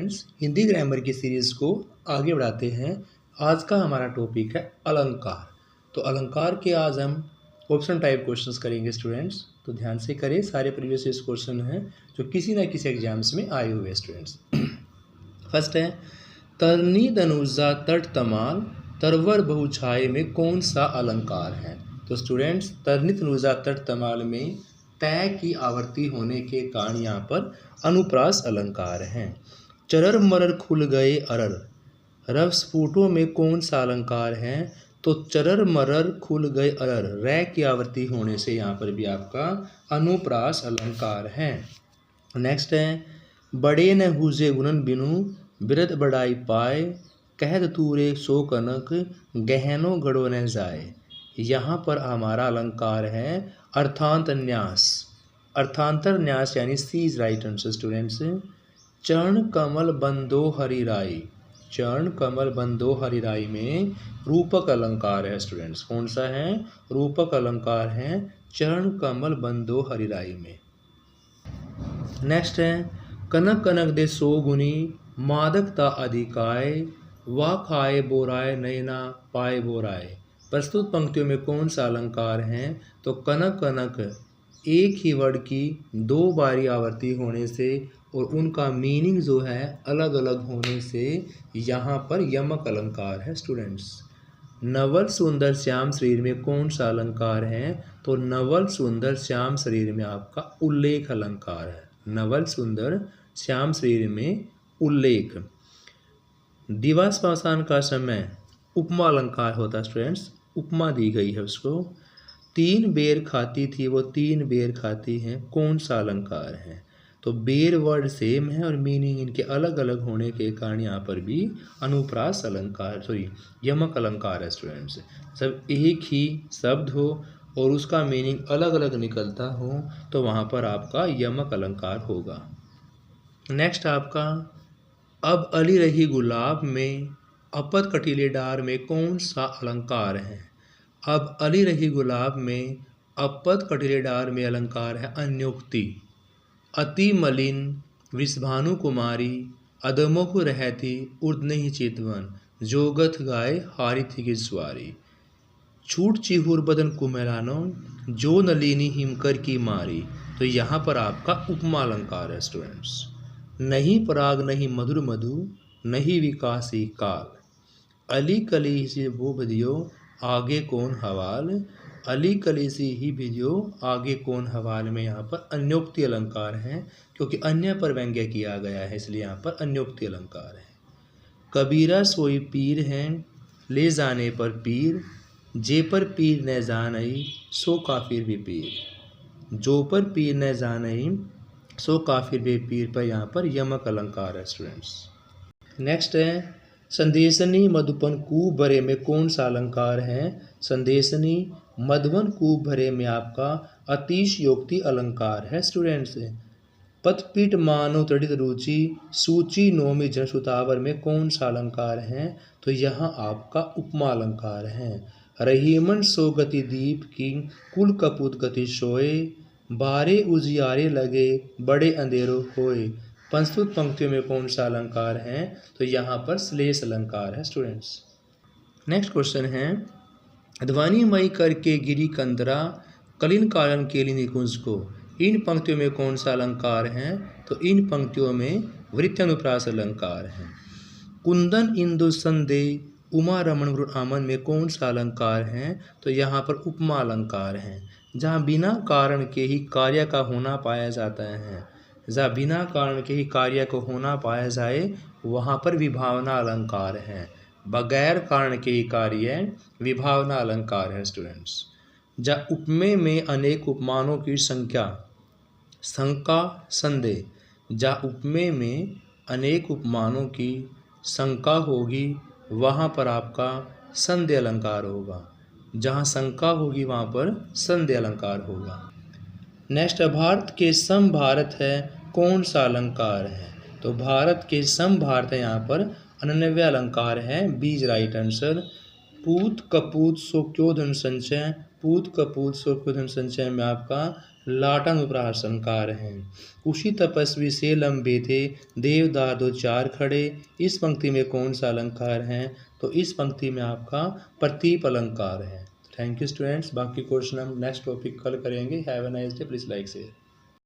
Students, Hindi grammar की series को आगे बढ़ाते हैं। आज का हमारा टॉपिक है अलंकार। तो अलंकार के आज हम ऑप्शन टाइप क्वेश्चंस करेंगे स्टूडेंट्स, तो ध्यान से करें। सारे प्रीवियस क्वेश्चन हैं जो किसी ना किसी एग्जाम्स में आए हुए हैं स्टूडेंट्स। फर्स्ट है, तरनी दनुजा तट तमाल तरवर बहुछाए में कौन सा अलंकार है। तो स्टूडेंट्स, तरनी तनुजा तट तमाल में तय की आवर्ती होने के कारण यहाँ पर अनुप्रास अलंकार हैं। चरर मरर खुल गए अरर, रव स्फुटों में कौन सा अलंकार है। तो चरर मरर खुल गए अरर, रै की आवर्ती होने से यहाँ पर भी आपका अनुप्रास अलंकार है। नेक्स्ट है, बड़े न हुजे गुणन बिनु बिरद बड़ाई पाए, कहत तूरे सो कनक गहनो गड़ो न जाए। यहाँ पर हमारा अलंकार है अर्थांतन्यास। अर्थांतर न्यास यानी सी इज राइट आंसर स्टूडेंट्स। चरण कमल बंदो हरिराई, चरण कमल बंदो हरिराई में रूपक अलंकार है स्टूडेंट्स। कौन सा है? रूपक अलंकार है चरण कमल बंदो हरिराई में। नेक्स्ट है, कनक कनक दे सो गुनी मादकता अधिकाय, वा खाए बोराय नैना पाए बोराय। प्रस्तुत पंक्तियों में कौन सा अलंकार है। तो कनक कनक एक ही वर्ड की दो बारी आवर्ती होने से और उनका मीनिंग जो है अलग अलग होने से यहाँ पर यमक अलंकार है स्टूडेंट्स। नवल सुंदर श्याम शरीर में कौन सा अलंकार है। तो नवल सुंदर श्याम शरीर में आपका उल्लेख अलंकार है। नवल सुंदर श्याम शरीर में उल्लेख। दिवस पाषाण का समय उपमा अलंकार होता है स्टूडेंट्स, उपमा दी गई है उसको। तीन बेर खाती थी वो तीन बेर खाती हैं, कौन सा अलंकार है। तो बेर वर्ड सेम है और मीनिंग इनके अलग अलग होने के कारण यहाँ पर भी अनुप्रास अलंकार यमक अलंकार है स्टूडेंट्स। सब एक ही शब्द हो और उसका मीनिंग अलग अलग निकलता हो तो वहाँ पर आपका यमक अलंकार होगा। नेक्स्ट आपका, अब अली रही गुलाब में अपत कटीले डार में कौन सा अलंकार है। अब अली रही गुलाब में अपत कटीले डार में अलंकार है अन्योक्ति। अति मलिन विषभानु कुमारी अदमुख रहती उर्द नहीं चितवन, जोगथ गाय हारी थी की स्वारी। छूट चिहुर बदन कुमेलानो, जो नलिनी हिमकर की मारी। तो यहाँ पर आपका उपमा अलंकार है स्टूडेंट्स। नहीं पराग नहीं मधुर मधु, नहीं विकासी काल, अली कली से वो बदियो आगे कौन हवाल। अली कली से ही भिजो आगे कौन हवाल में यहाँ पर अन्योक्ति अलंकार है, क्योंकि अन्य पर व्यंग्य किया गया है इसलिए यहाँ पर अन्योक्ति अलंकार है। कबीरा सोई पीर हैं ले जाने पर पीर, जे पर पीर न जानई सो काफिर भी पीर। जो पर पीर न जानई सो काफिर भी पीर पर यहाँ पर यमक अलंकार है स्टूडेंट्स। नेक्स्ट है, संदेशनी मधुपन कूप भरे में कौन सा अलंकार है। संदेशनी मधुवन कूप भरे में आपका अतिशयोक्ति अलंकार है स्टूडेंट्स। पथपीठ मानो तड़ित रुचि सूची नोमि जन सुतावर में कौन सा अलंकार है। तो यहाँ आपका उपमा अलंकार है। रहीमन सो गति दीप की कुल कपूत गति सोए, बारे उजियारे लगे बड़े अंधेरों होए। प्रस्तुत पंक्तियों में कौन सा अलंकार है। तो यहाँ पर श्लेष अलंकार है स्टूडेंट्स। नेक्स्ट क्वेश्चन है, ध्वनि मई करके गिरी कंदरा कलिन कारण के लिए निकुंज को। इन पंक्तियों में कौन सा अलंकार है। तो इन पंक्तियों में वृत्यानुप्रास अलंकार है। कुंदन इंदु संदेह उमा रमण आमन में कौन सा अलंकार है। तो यहाँ पर उपमा अलंकार है। जहाँ बिना कारण के ही कार्य का होना पाया जाता है, जहाँ बिना कारण के ही कार्य को होना पाया जाए वहाँ पर विभावना अलंकार है। बगैर कारण के ही कार्य विभावना अलंकार है स्टूडेंट्स। जहाँ उपमेय में अनेक उपमानों की संख्या शंका संदेह, जहाँ उपमेय में अनेक उपमानों की शंका होगी वहाँ पर आपका संदेह अलंकार होगा। जहाँ शंका होगी वहाँ पर संदेह अलंकार होगा। नेक्स्ट, भारत के सम भारत है कौन सा अलंकार है। तो भारत के सम भारत है यहाँ पर अनन्य अलंकार है, बीज राइट आंसर। पूत कपूत सो क्यों धन संचय, पूत कपूत सो क्यों धन संचय में आपका लाटन उपरास अलंकार हैं। उसी तपस्वी से लंबे थे देवदार दो चार खड़े। इस पंक्ति में कौन सा अलंकार है? तो इस पंक्ति में आपका प्रतीप अलंकार है। Thank you students. बाकी क्वेश्चन हम नेक्स्ट टॉपिक कल करेंगे। Have a nice day. Please like share.